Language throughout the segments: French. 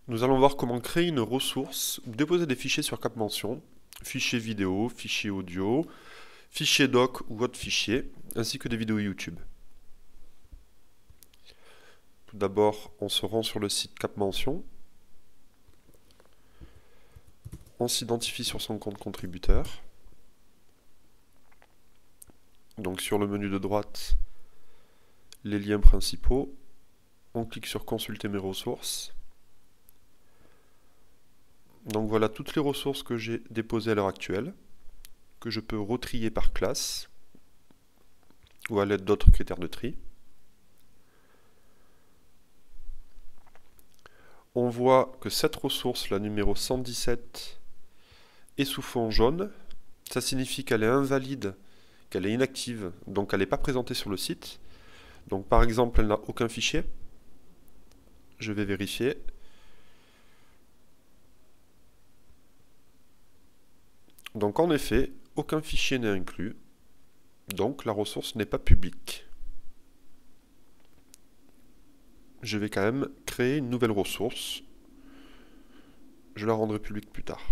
Nous allons voir comment créer une ressource ou déposer des fichiers sur CapMension, fichiers vidéo, fichiers audio, fichiers doc ou autres fichiers, ainsi que des vidéos YouTube. Tout d'abord, on se rend sur le site CapMension, on s'identifie sur son compte contributeur. Donc sur le menu de droite, les liens principaux, on clique sur consulter mes ressources. Donc voilà toutes les ressources que j'ai déposées à l'heure actuelle, que je peux retrier par classe ou à l'aide d'autres critères de tri. On voit que cette ressource, la numéro 117, est sous fond jaune. Ça signifie qu'elle est invalide, qu'elle est inactive, donc elle n'est pas présentée sur le site. Donc par exemple, elle n'a aucun fichier. Je vais vérifier. Donc en effet, aucun fichier n'est inclus, donc la ressource n'est pas publique. Je vais quand même créer une nouvelle ressource. Je la rendrai publique plus tard.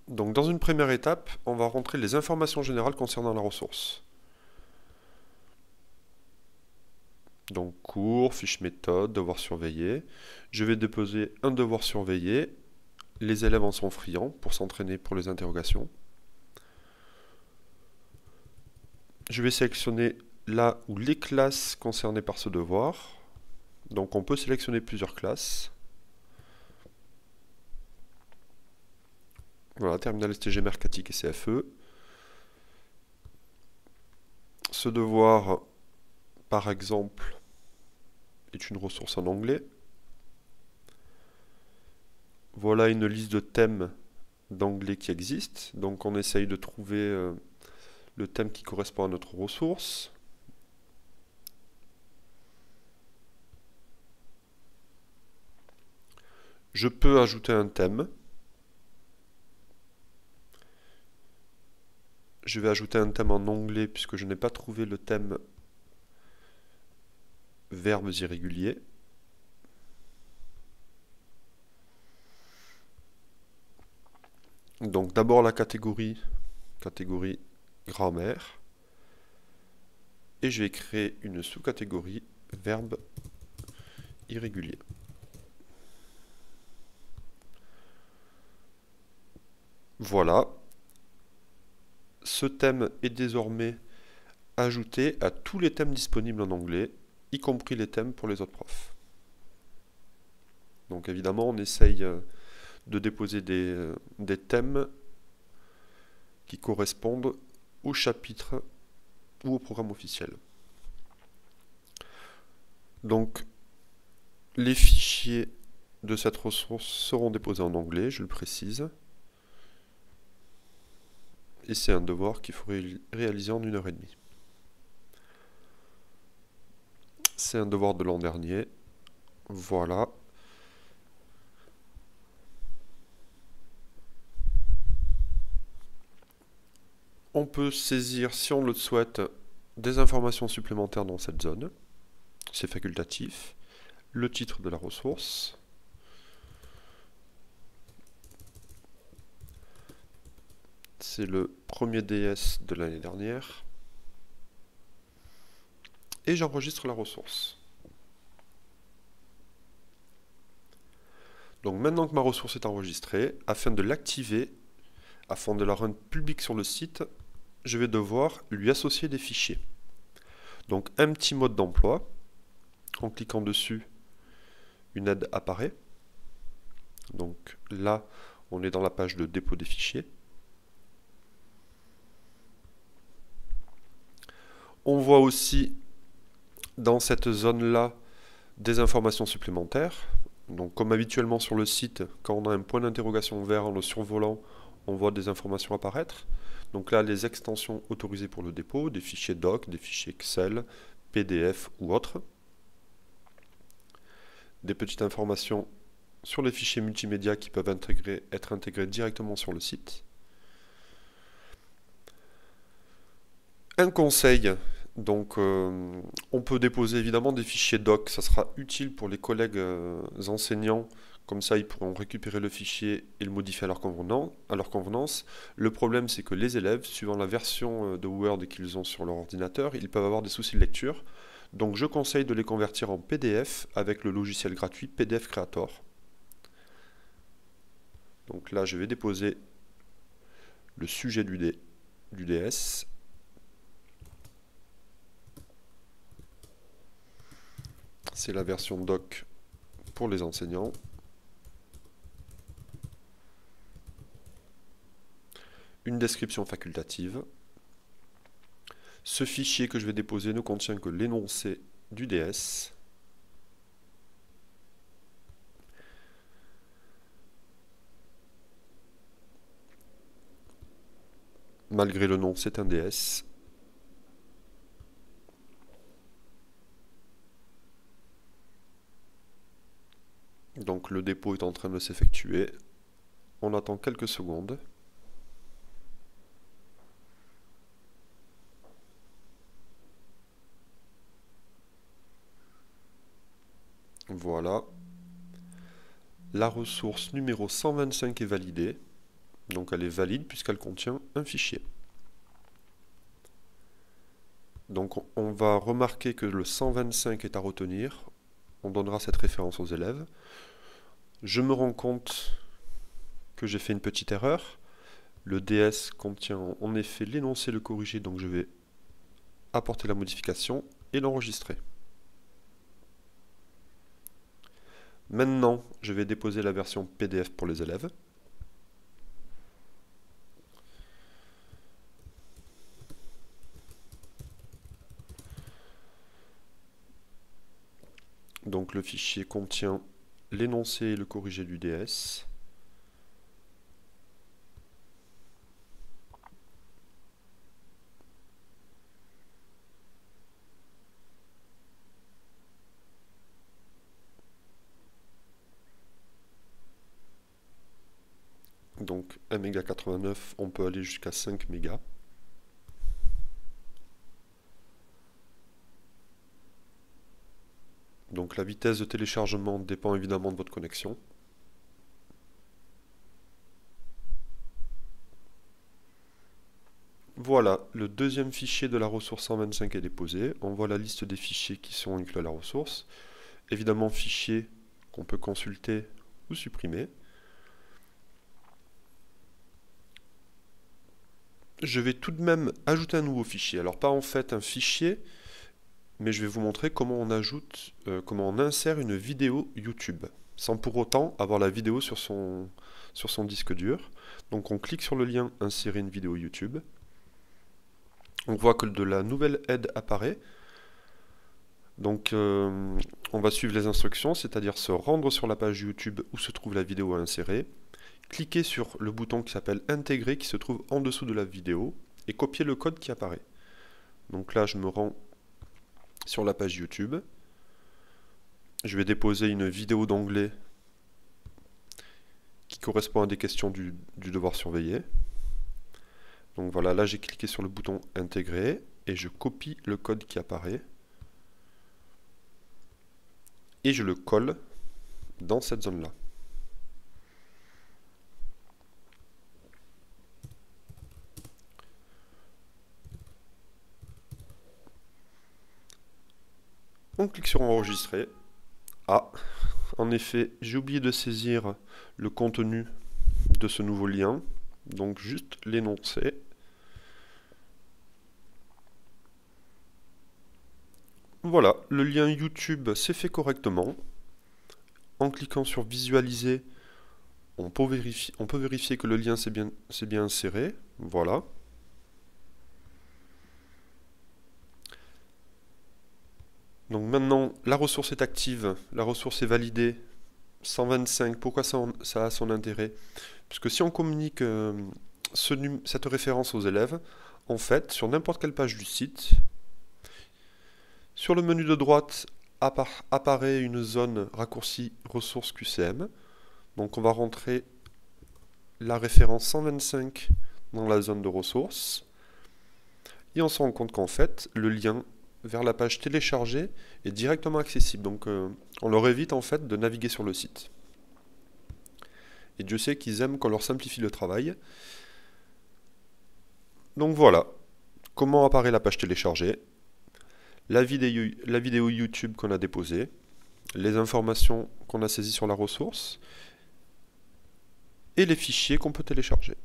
Donc dans une première étape, on va rentrer les informations générales concernant la ressource. Donc cours, fiche méthode, devoir surveillé. Je vais déposer un devoir surveillé. Les élèves en sont friands pour s'entraîner pour les interrogations. Je vais sélectionner là où les classes concernées par ce devoir. Donc on peut sélectionner plusieurs classes. Voilà, terminal STG, Mercatic et CFE. Ce devoir, par exemple, est une ressource en anglais. Voilà une liste de thèmes d'anglais qui existent. Donc on essaye de trouver le thème qui correspond à notre ressource. Je peux ajouter un thème. Je vais ajouter un thème en anglais puisque je n'ai pas trouvé le thème verbes irréguliers. Donc d'abord la catégorie grammaire. Et je vais créer une sous-catégorie verbes irréguliers. Voilà. Ce thème est désormais ajouté à tous les thèmes disponibles en anglais, y compris les thèmes pour les autres profs. Donc évidemment, on essaye de déposer des thèmes qui correspondent au chapitre ou au programme officiel. Donc, les fichiers de cette ressource seront déposés en anglais, je le précise. Et c'est un devoir qu'il faut réaliser en 1h30. C'est un devoir de l'an dernier. Voilà. On peut saisir, si on le souhaite, des informations supplémentaires dans cette zone. C'est facultatif. Le titre de la ressource. C'est le premier DS de l'année dernière. Et j'enregistre la ressource. Donc maintenant que ma ressource est enregistrée, afin de l'activer, afin de la rendre publique sur le site, je vais devoir lui associer des fichiers. Donc un petit mode d'emploi. En cliquant dessus, une aide apparaît. Donc là, on est dans la page de dépôt des fichiers. On voit aussi dans cette zone-là des informations supplémentaires. Donc comme habituellement sur le site, quand on a un point d'interrogation vert en le survolant, on voit des informations apparaître. Donc là, les extensions autorisées pour le dépôt, des fichiers doc, des fichiers Excel, PDF ou autres. Des petites informations sur les fichiers multimédia qui peuvent être intégrés directement sur le site. Un conseil Donc on peut déposer évidemment des fichiers doc, ça sera utile pour les collègues enseignants, comme ça ils pourront récupérer le fichier et le modifier à leur convenance. Le problème c'est que les élèves, suivant la version de Word qu'ils ont sur leur ordinateur, ils peuvent avoir des soucis de lecture. Donc je conseille de les convertir en PDF avec le logiciel gratuit PDF Creator. Donc là je vais déposer le sujet du DS. C'est la version doc pour les enseignants. Une description facultative. Ce fichier que je vais déposer ne contient que l'énoncé du DS. Malgré le nom, c'est un DS. Donc le dépôt est en train de s'effectuer. On attend quelques secondes. Voilà. La ressource numéro 125 est validée. Donc elle est valide puisqu'elle contient un fichier. Donc on va remarquer que le 125 est à retenir. On donnera cette référence aux élèves. Je me rends compte que j'ai fait une petite erreur. Le DS contient en effet l'énoncé le corrigé, donc je vais apporter la modification et l'enregistrer. Maintenant, je vais déposer la version PDF pour les élèves. Donc le fichier contient l'énoncé et le corrigé du DS. Donc 1,89 MB, on peut aller jusqu'à 5 mégas. Donc la vitesse de téléchargement dépend évidemment de votre connexion. Voilà, le deuxième fichier de la ressource 125 est déposé. On voit la liste des fichiers qui sont inclus à la ressource. Évidemment, fichiers qu'on peut consulter ou supprimer. Je vais tout de même ajouter un nouveau fichier. Alors pas en fait un fichier, mais je vais vous montrer comment on ajoute, comment on insère une vidéo YouTube, sans pour autant avoir la vidéo sur son disque dur. Donc on clique sur le lien insérer une vidéo YouTube. On voit que de la nouvelle aide apparaît. Donc on va suivre les instructions, c'est-à-dire se rendre sur la page YouTube où se trouve la vidéo à insérer, cliquer sur le bouton qui s'appelle intégrer qui se trouve en dessous de la vidéo et copier le code qui apparaît. Donc là je me rends sur la page YouTube. Je vais déposer une vidéo d'anglais qui correspond à des questions du devoir surveillé. Donc voilà, là j'ai cliqué sur le bouton intégrer et je copie le code qui apparaît et je le colle dans cette zone-là. On clique sur enregistrer. Ah, en effet, j'ai oublié de saisir le contenu de ce nouveau lien, donc juste l'énoncer. Voilà, le lien YouTube s'est fait correctement. En cliquant sur visualiser, on peut vérifier que le lien s'est bien inséré. Voilà. Donc maintenant, la ressource est active, la ressource est validée. 125, pourquoi ça a son intérêt? Puisque si on communique cette référence aux élèves, en fait, sur n'importe quelle page du site, sur le menu de droite apparaît une zone raccourcie ressources QCM. Donc on va rentrer la référence 125 dans la zone de ressources. Et on se rend compte qu'en fait, le lien vers la page télécharger est directement accessible. Donc on leur évite en fait de naviguer sur le site. Et Dieu sait qu'ils aiment qu'on leur simplifie le travail. Donc voilà, comment apparaît la page téléchargée, la vidéo YouTube qu'on a déposée, les informations qu'on a saisies sur la ressource, et les fichiers qu'on peut télécharger.